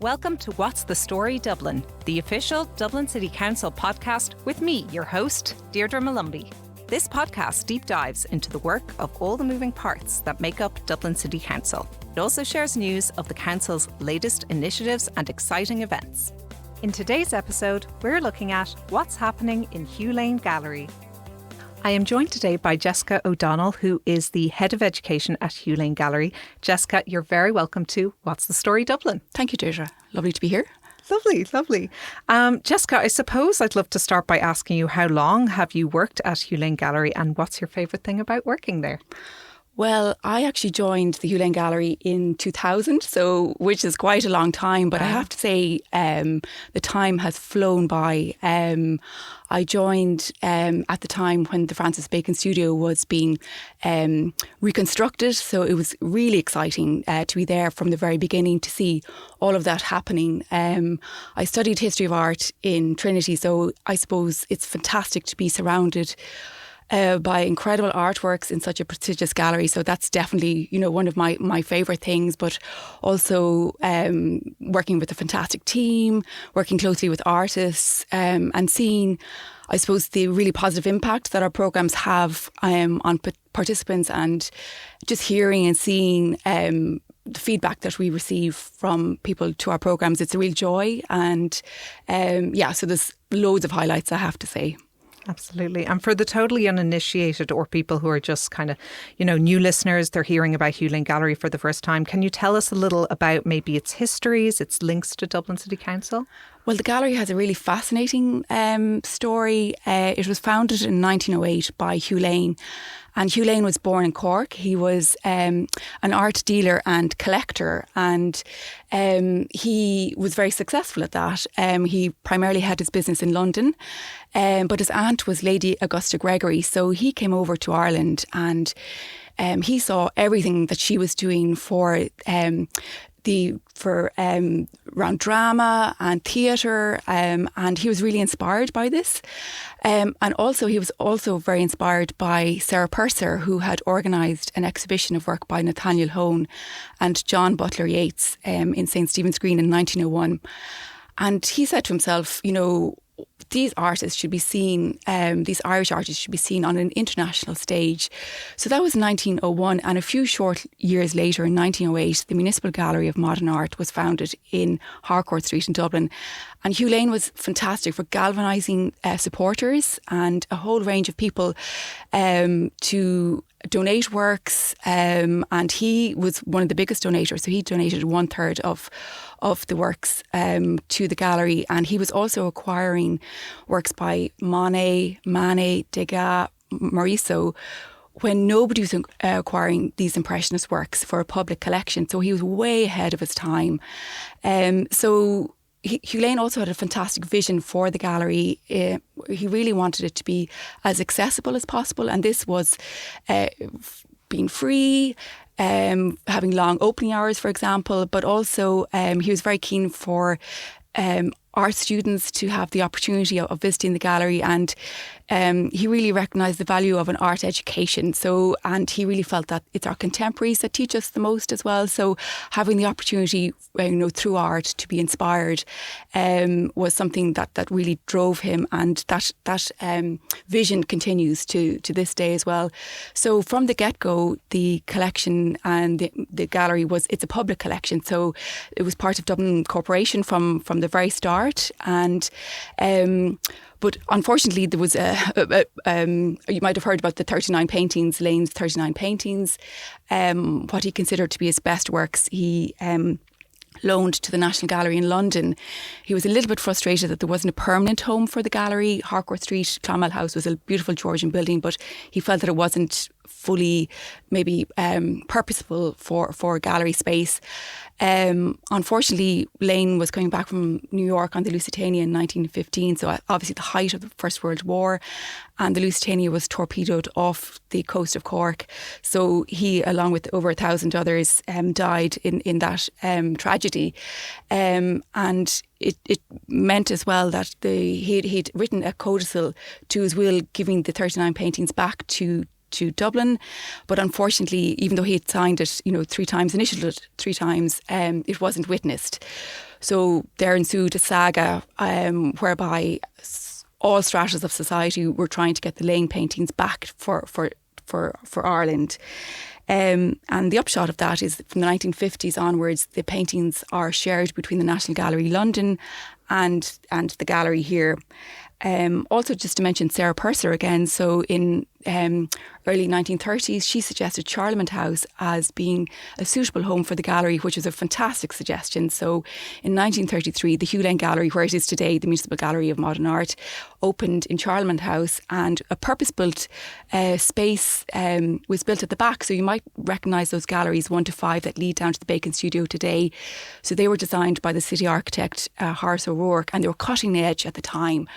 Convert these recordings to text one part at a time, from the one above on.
Welcome to What's the Story Dublin, the official Dublin City Council podcast with me, your host, Deirdre Malumbi. This podcast deep dives into the work of all the moving parts that make up Dublin City Council. It also shares news of the Council's latest initiatives and exciting events. In today's episode, we're looking at what's happening in Hugh Lane Gallery. I am joined today by Jessica O'Donnell, who is the Head of Education at Hugh Lane Gallery. Jessica, you're very welcome to What's the Story Dublin. Thank you, Deirdre. Lovely to be here. Lovely, lovely. Jessica, I suppose I'd love to start by asking you, how long have you worked at Hugh Lane Gallery and what's your favourite thing about working there? Well, I actually joined the Hugh Lane Gallery in 2000, which is quite a long time. But I have to say, the time has flown by. I joined at the time when the Francis Bacon Studio was being reconstructed. So it was really exciting to be there from the very beginning to see all of that happening. I studied history of art in Trinity, so I suppose it's fantastic to be surrounded by incredible artworks in such a prestigious gallery. So that's definitely, one of my favourite things, but also working with a fantastic team, working closely with artists and seeing, I suppose, the really positive impact that our programmes have on participants, and just hearing and seeing the feedback that we receive from people to our programmes. It's a real joy. And so there's loads of highlights, I have to say. Absolutely. And for the totally uninitiated or people who are just kind of, new listeners, they're hearing about Hugh Lane Gallery for the first time. Can you tell us a little about maybe its histories, its links to Dublin City Council? Well, the gallery has a really fascinating story. It was founded in 1908 by Hugh Lane. And Hugh Lane was born in Cork. He was an art dealer and collector, and he was very successful at that. He primarily had his business in London, but his aunt was Lady Augusta Gregory, so he came over to Ireland and he saw everything that she was doing for around drama and theatre, and he was really inspired by this. And also he was also very inspired by Sarah Purser, who had organised an exhibition of work by Nathaniel Hone and John Butler Yeats in St. Stephen's Green in 1901. And he said to himself, these artists should be seen, these Irish artists should be seen on an international stage. So that was 1901, and a few short years later, in 1908, the Municipal Gallery of Modern Art was founded in Harcourt Street in Dublin. And Hugh Lane was fantastic for galvanising supporters and a whole range of people to donate works, and he was one of the biggest donators. So he donated 1/3 of the works to the gallery, and he was also acquiring works by Monet, Manet, Degas, Morisot, when nobody was acquiring these Impressionist works for a public collection. So he was way ahead of his time. Hugh Lane also had a fantastic vision for the gallery. He really wanted it to be as accessible as possible, and this was being free, having long opening hours, for example, but also he was very keen for art students to have the opportunity of visiting the gallery, and he really recognised the value of an art education. And he really felt that it's our contemporaries that teach us the most as well. So having the opportunity, through art to be inspired was something that really drove him, and that vision continues to this day as well. So from the get-go, the collection and the gallery it's a public collection. So it was part of Dublin Corporation from the very start, and but unfortunately, there was you might have heard about the 39 paintings, Lane's 39 paintings, what he considered to be his best works. He loaned to the National Gallery in London. He was a little bit frustrated that there wasn't a permanent home for the gallery. Harcourt Street, Clonmel House was a beautiful Georgian building, but he felt that it wasn't fully maybe purposeful for gallery space. Unfortunately, Lane was coming back from New York on the Lusitania in 1915, so obviously the height of the First World War, and the Lusitania was torpedoed off the coast of Cork. So he, along with over 1,000 others, died in that tragedy. And it meant as well that he'd written a codicil to his will, giving the 39 paintings back to to Dublin. But unfortunately, even though he had signed it, 3 times, initialed it 3 times, it wasn't witnessed. So there ensued a saga whereby all stratas of society were trying to get the Lane paintings back for Ireland. And the upshot of that is from the 1950s onwards, the paintings are shared between the National Gallery London and the gallery here. Also, just to mention Sarah Purser again, so in early 1930s, she suggested Charlemont House as being a suitable home for the gallery, which was a fantastic suggestion. So in 1933, the Hugh Lane Gallery, where it is today, the Municipal Gallery of Modern Art, opened in Charlemont House, and a purpose-built space was built at the back. So you might recognise those galleries 1 to 5 that lead down to the Bacon Studio today. So they were designed by the city architect Horace O'Rourke, and they were cutting edge at the time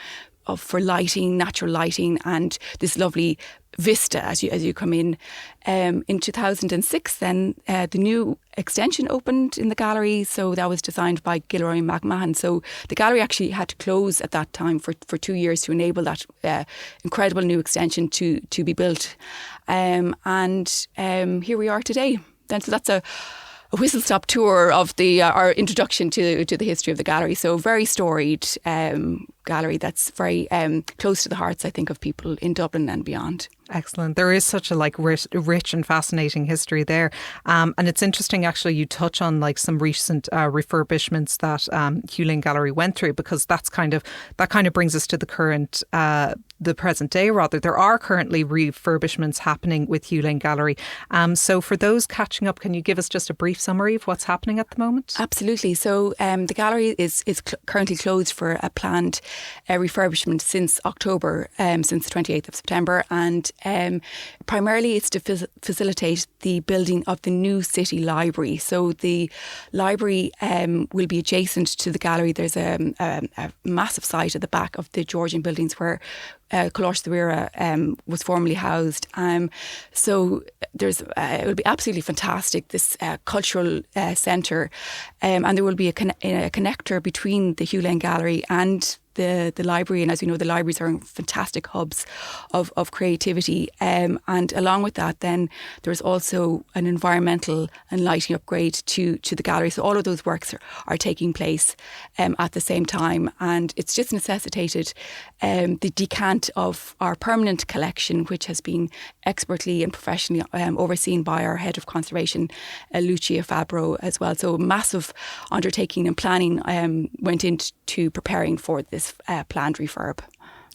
for lighting, natural lighting, and this lovely vista as you come in. In 2006 then the new extension opened in the gallery, so that was designed by Gilroy McMahon. So the gallery actually had to close at that time for 2 years to enable that incredible new extension to be built. And here we are today. Then so that's a whistle-stop tour of our introduction to the history of the gallery. So very storied gallery that's very close to the hearts, I think, of people in Dublin and beyond. Excellent. There is such a rich and fascinating history there. And it's interesting, actually, you touch on some recent refurbishments that Hugh Lane Gallery went through, because that kind of brings us to the present day, rather. There are currently refurbishments happening with Hugh Lane Gallery. So for those catching up, can you give us just a brief summary of what's happening at the moment? Absolutely. So the gallery is currently closed for a planned refurbishment since October, since the 28th of September. And primarily it's to facilitate the building of the new city library. So the library will be adjacent to the gallery. There's a massive site at the back of the Georgian buildings where Colossus the Rira was formerly housed. So it will be absolutely fantastic, this cultural centre, and there will be a connector between the Hugh Lane Gallery and the library. And as we know, the libraries are fantastic hubs of creativity. And along with that, then there's also an environmental and lighting upgrade to the gallery. So all of those works are taking place at the same time. And it's just necessitated the decant of our permanent collection, which has been expertly and professionally overseen by our head of conservation, Lucia Fabro, as well. So massive undertaking and planning went into preparing for this planned refurb.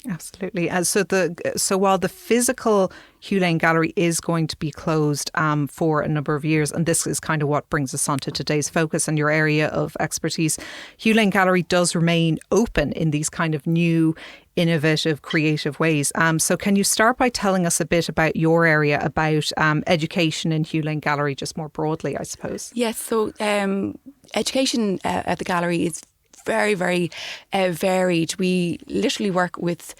Absolutely. So while the physical Hugh Lane Gallery is going to be closed for a number of years, and this is kind of what brings us on to today's focus and your area of expertise, Hugh Lane Gallery does remain open in these kind of new, innovative, creative ways. So can you start by telling us a bit about your area, about education in Hugh Lane Gallery, just more broadly, I suppose? Yes. So education at the gallery is very, very varied. We literally work with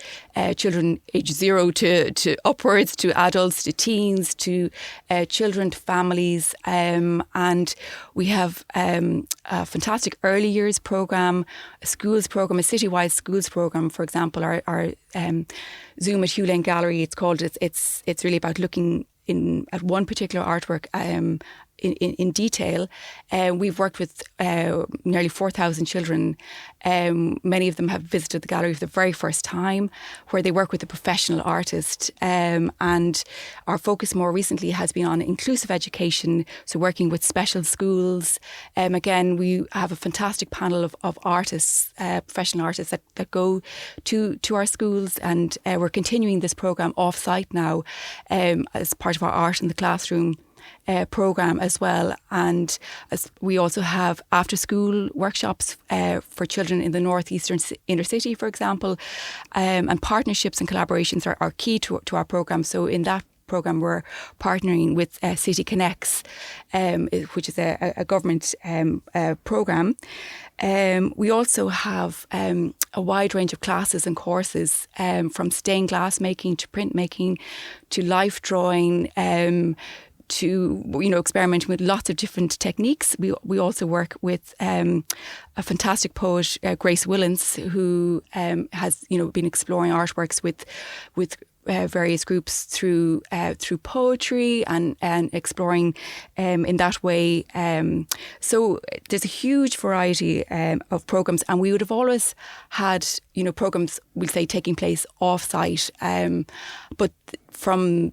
children age 0 to upwards, to adults, to teens, to children, to families. And we have a fantastic early years programme, a schools programme, a citywide schools programme. For example, our Zoom at Hugh Lane Gallery, it's called, it's really about looking at one particular artwork in detail. We've worked with nearly 4,000 children. Many of them have visited the gallery for the very first time, where they work with a professional artist. And our focus more recently has been on inclusive education, so working with special schools. Again, we have a fantastic panel of artists, professional artists that go to our schools, and we're continuing this programme offsite now as part of our Art in the Classroom programme as well. And as we also have after school workshops for children in the northeastern inner city, for example, and partnerships and collaborations are key to our programme. So in that programme we're partnering with City Connects, which is a government programme. We also have a wide range of classes and courses, from stained glass making to printmaking to life drawing, to experimenting with lots of different techniques. We also work with a fantastic poet, Grace Willens, who has been exploring artworks with various groups through poetry and exploring in that way. So there's a huge variety of programmes, and we would have always had, programmes, we'll say, taking place off-site, but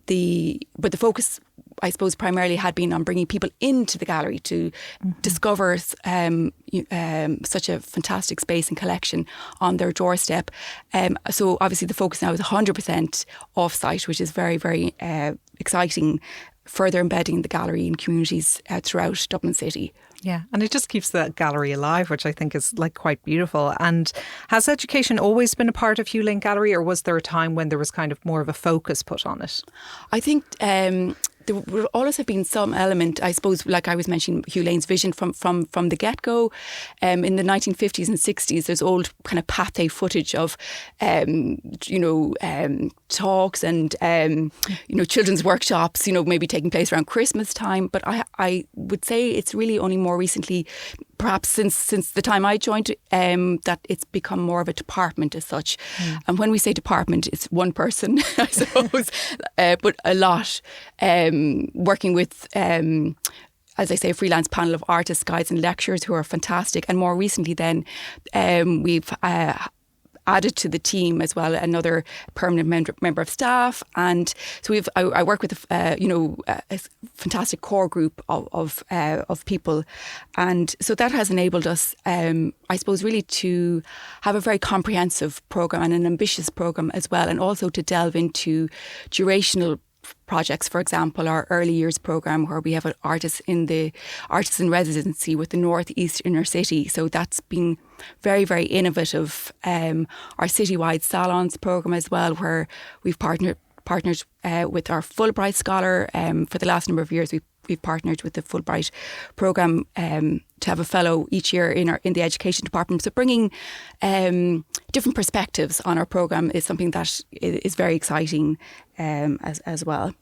the focus, I suppose, primarily had been on bringing people into the gallery to discover such a fantastic space and collection on their doorstep. So obviously the focus now is 100% off-site, which is very, very exciting, further embedding the gallery in communities throughout Dublin City. Yeah, and it just keeps the gallery alive, which I think is quite beautiful. And has education always been a part of Hugh Lane Gallery, or was there a time when there was kind of more of a focus put on it? I think there would always have been some element, I suppose, like I was mentioning, Hugh Lane's vision from the get-go. In the 1950s and 60s, there's old kind of pathé footage of, talks and, children's workshops, maybe taking place around Christmas time. But I would say it's really only more recently, perhaps since the time I joined, that it's become more of a department as such. And when we say department, it's one person, I suppose, but a lot. Working with, as I say, a freelance panel of artists, guides and lecturers who are fantastic. And more recently then, we've added to the team as well another permanent member of staff. And so I work with a fantastic core group of people. And so that has enabled us, I suppose, really to have a very comprehensive programme and an ambitious programme as well, and also to delve into durational projects. For example, our early years programme, where we have an artist in residency with the North East Inner City. So that's been very, very innovative. Our citywide salons programme as well, where we've partnered with our Fulbright scholar. For the last number of years, we've partnered with the Fulbright programme to have a fellow each year in the education department. So bringing different perspectives on our programme is something that is very exciting as well.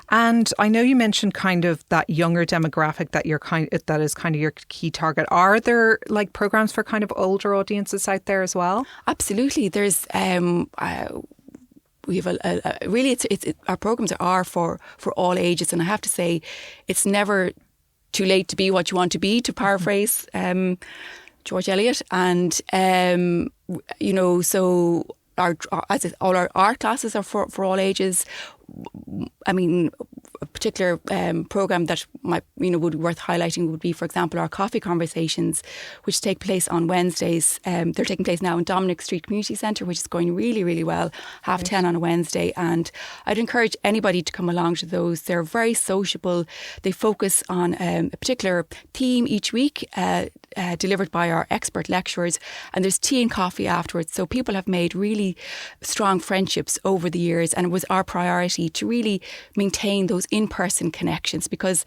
And I know you mentioned kind of that younger demographic that is kind of your key target. Are there programs for kind of older audiences out there as well? Absolutely. There's we have our programs are for all ages, and I have to say, it's never too late to be what you want to be, to paraphrase George Eliot. And so all our art classes are for all ages. I mean, a particular programme that would be worth highlighting would be, for example, our coffee conversations, which take place on Wednesdays. They're taking place now in Dominic Street Community Centre, which is going really, really well, 10:30 on a Wednesday. And I'd encourage anybody to come along to those. They're very sociable. They focus on a particular theme each week, delivered by our expert lecturers. And there's tea and coffee afterwards. So people have made really strong friendships over the years. And it was our priority to really maintain those in-person connections, because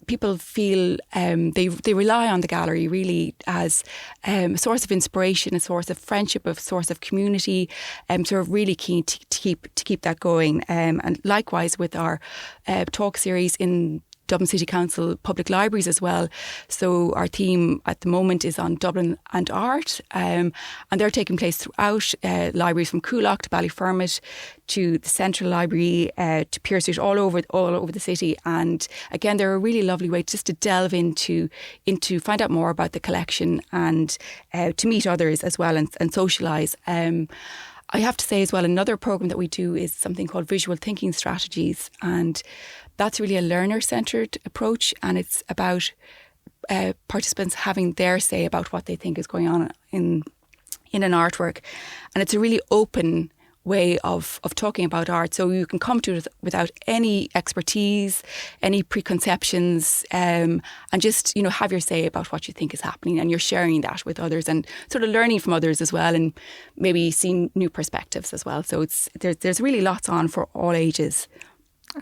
people feel they rely on the gallery really as a source of inspiration, a source of friendship, a source of community. So we're really keen to keep that going. And likewise with our talk series in Dublin City Council public libraries as well. So our theme at the moment is on Dublin and art, and they're taking place throughout libraries from Coolock to Ballyfermot to the Central Library to Pearse Street, all over the city. And again, they're a really lovely way just to delve into find out more about the collection and to meet others as well and socialise. I have to say as well, another programme that we do is something called Visual Thinking Strategies, and that's really a learner-centred approach, and it's about participants having their say about what they think is going on in an artwork. And it's a really open way of talking about art. So you can come to it without any expertise, any preconceptions, and just, have your say about what you think is happening, and you're sharing that with others and sort of learning from others as well, and maybe seeing new perspectives as well. So there's really lots on for all ages.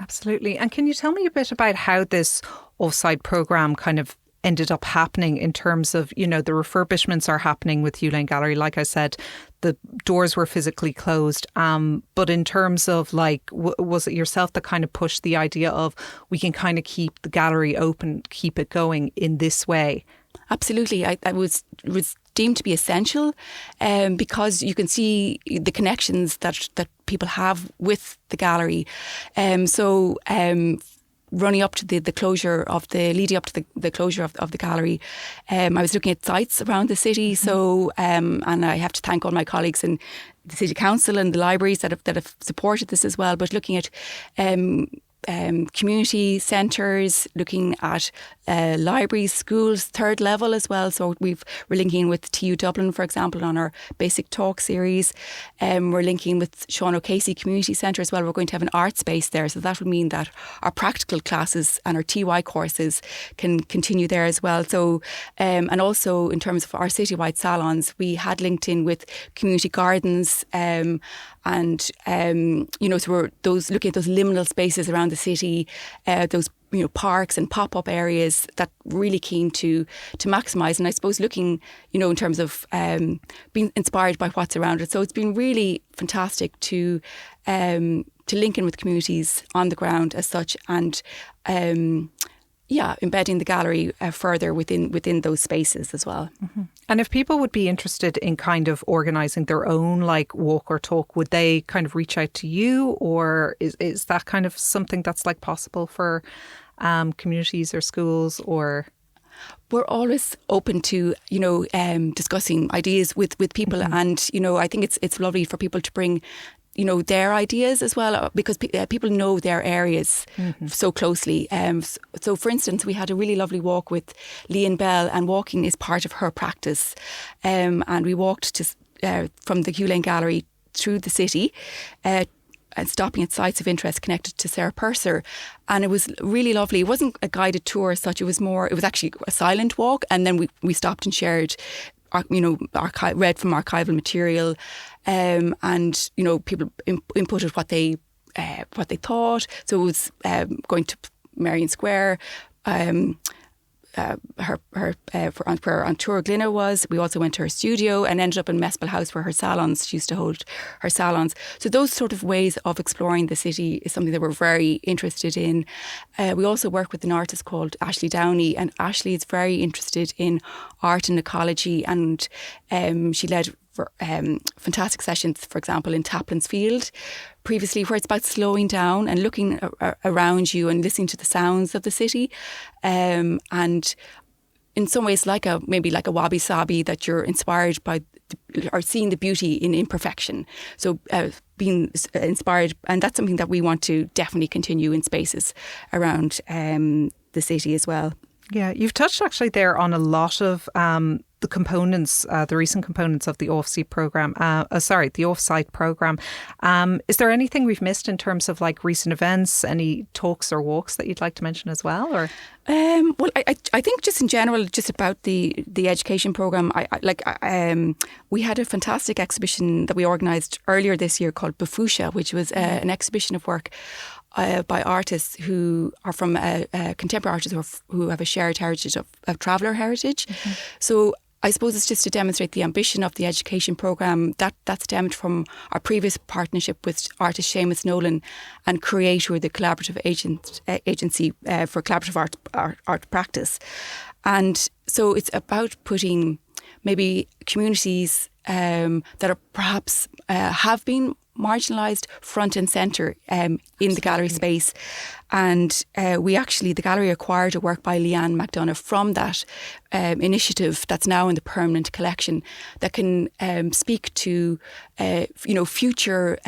Absolutely. And can you tell me a bit about how this offsite programme kind of ended up happening in terms of, the refurbishments are happening with Hugh Lane Gallery. Like I said, the doors were physically closed. But in terms of was it yourself that kind of pushed the idea of we can kind of keep the gallery open, keep it going in this way? Absolutely. I was deemed to be essential, because you can see the connections that people have with the gallery. Running up to the closure of leading up to the closure of the gallery, I was looking at sites around the city. So, and I have to thank all my colleagues in the City Council and the libraries that have supported this as well. But looking at community centres, looking at libraries, schools, third level as well. So we're linking with TU Dublin, for example, on our Basic Talk series. We're linking with Sean O'Casey Community Centre as well. We're going to have an art space there. So that would mean that our practical classes and our TY courses can continue there as well. So, and also in terms of our citywide salons, we had linked in with community gardens, so we're looking at those liminal spaces around the city, those parks and pop-up areas that really keen to maximise. And I suppose looking, in terms of being inspired by what's around it. So it's been really fantastic to link in with communities on the ground as such, and embedding the gallery further within those spaces as well. Mm-hmm. And if people would be interested in kind of organising their own walk or talk, would they kind of reach out to you, or is that kind of something that's possible for communities or schools? Or we're always open to discussing ideas with people, mm-hmm. and I think it's lovely for people to bring their ideas as well, because people know their areas mm-hmm. so closely. So for instance, we had a really lovely walk with Leanne Bell, and walking is part of her practice. And we walked from the Hugh Lane Gallery through the city, and stopping at sites of interest connected to Sarah Purser. And it was really lovely. It wasn't a guided tour as such. It was actually a silent walk. And then we stopped and shared read from archival material, and people inputted what they thought. So it was going to Marion Square, where Antura Glynna was. We also went to her studio and ended up in Mespel House, where she used to hold her salons. So those sort of ways of exploring the city is something that we're very interested in. We also work with an artist called Ashley Downey, and Ashley is very interested in art and ecology, and she led fantastic sessions, for example, in Taplin's Field previously, where it's about slowing down and looking around you and listening to the sounds of the city, and in some ways maybe like a wabi-sabi, that you're inspired by or seeing the beauty in imperfection. So being inspired, and that's something that we want to definitely continue in spaces around the city as well. Yeah, you've touched actually there on a lot of the components, the recent components of the offsite program. The offsite program. Is there anything we've missed in terms of recent events? Any talks or walks that you'd like to mention as well? Or well, I think just in general, just about the education program. We had a fantastic exhibition that we organised earlier this year called Bafusha, which was an exhibition of work by artists who are from contemporary artists who have a shared heritage of traveller heritage. Mm-hmm. So I suppose it's just to demonstrate the ambition of the education programme that stemmed from our previous partnership with artist Seamus Nolan and Create, who are the collaborative agency for collaborative art practice. And so it's about putting maybe communities that are perhaps have been marginalised front and centre in the gallery space. And the gallery acquired a work by Leanne McDonough from that initiative that's now in the permanent collection, that can speak to future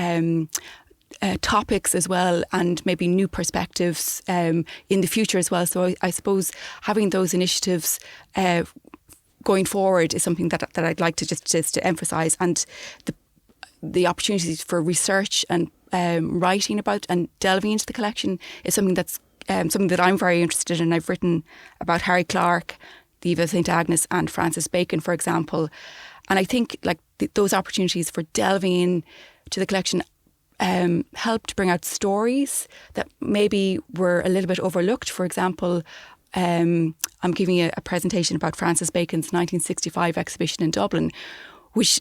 topics as well, and maybe new perspectives in the future as well. So I suppose having those initiatives going forward is something that I'd like to just to emphasise, and the opportunities for research and writing about and delving into the collection is something that's something that I'm very interested in. I've written about Harry Clarke, the Eva St Agnes and Francis Bacon, for example. And I think those opportunities for delving in to the collection help to bring out stories that maybe were a little bit overlooked. For example, I'm giving a presentation about Francis Bacon's 1965 exhibition in Dublin, which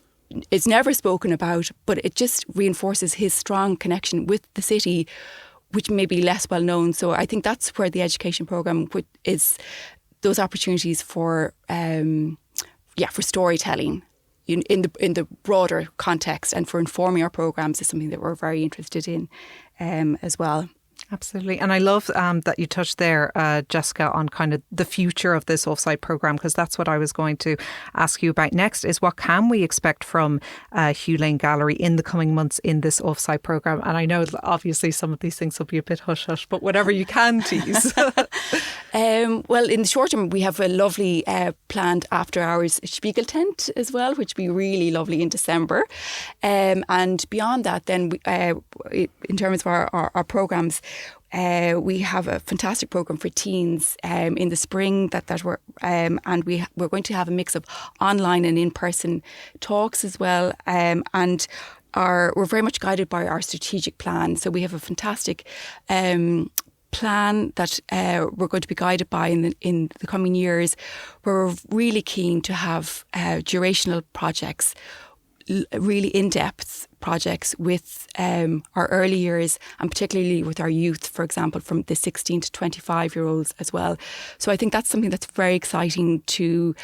is never spoken about, but it just reinforces his strong connection with the city, which may be less well known. So I think that's where the education programme is, those opportunities for for storytelling in the broader context, and for informing our programmes is something that we're very interested in as well. Absolutely. And I love that you touched there, Jessica, on kind of the future of this offsite programme, because that's what I was going to ask you about next, is what can we expect from Hugh Lane Gallery in the coming months in this offsite programme? And I know obviously some of these things will be a bit hush-hush, but whatever you can tease. Well, in the short term, we have a lovely planned after-hours Spiegel tent as well, which will be really lovely in December. And beyond that, then, in terms of our programmes, we have a fantastic programme for teens in the spring that we're and we're going to have a mix of online and in-person talks as well, and we're very much guided by our strategic plan. So we have a fantastic plan that we're going to be guided by in the coming years, where we're really keen to have durational projects, really in-depth projects with our early years, and particularly with our youth, for example, from the 16 to 25-year-olds as well. So I think that's something that's very exciting to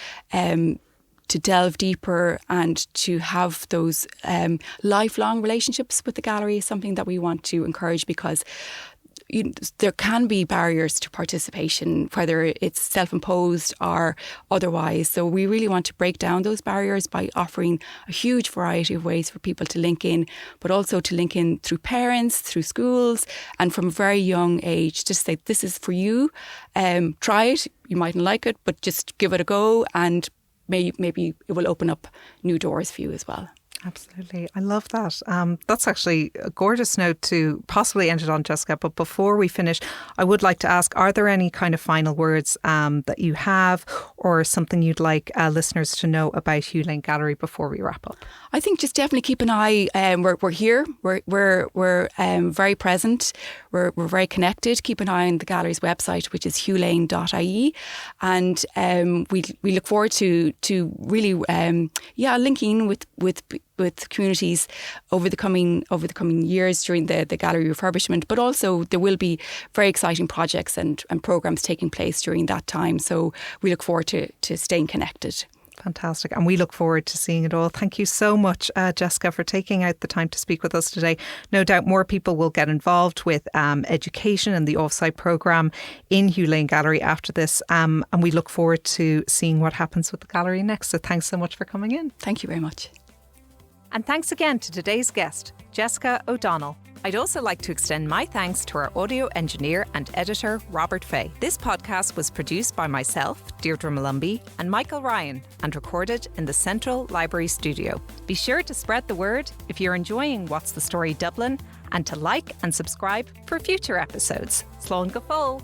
delve deeper and to have those lifelong relationships with the gallery is something that we want to encourage, because there can be barriers to participation, whether it's self-imposed or otherwise. So we really want to break down those barriers by offering a huge variety of ways for people to link in, but also to link in through parents, through schools, and from a very young age. Just say, this is for you. Try it. You mightn't like it, but just give it a go, and maybe it will open up new doors for you as well. Absolutely. I love that. That's actually a gorgeous note to possibly end it on, Jessica. But before we finish, I would like to ask, are there any kind of final words that you have, or something you'd like listeners to know about Hugh Lane Gallery before we wrap up? I think just definitely keep an eye. We're here. We're very present. We're very connected. Keep an eye on the gallery's website, which is hughLane.ie. And we look forward to really linking with communities over the coming years during the gallery refurbishment, but also there will be very exciting projects and programmes taking place during that time. So we look forward to staying connected. Fantastic. And we look forward to seeing it all. Thank you so much, Jessica, for taking out the time to speak with us today. No doubt more people will get involved with education and the offsite programme in Hugh Lane Gallery after this. And we look forward to seeing what happens with the gallery next. So thanks so much for coming in. Thank you very much. And thanks again to today's guest, Jessica O'Donnell. I'd also like to extend my thanks to our audio engineer and editor, Robert Fay. This podcast was produced by myself, Deirdre Malumbi, and Michael Ryan, and recorded in the Central Library studio. Be sure to spread the word if you're enjoying What's the Story Dublin, and to like and subscribe for future episodes. Slán go fóill.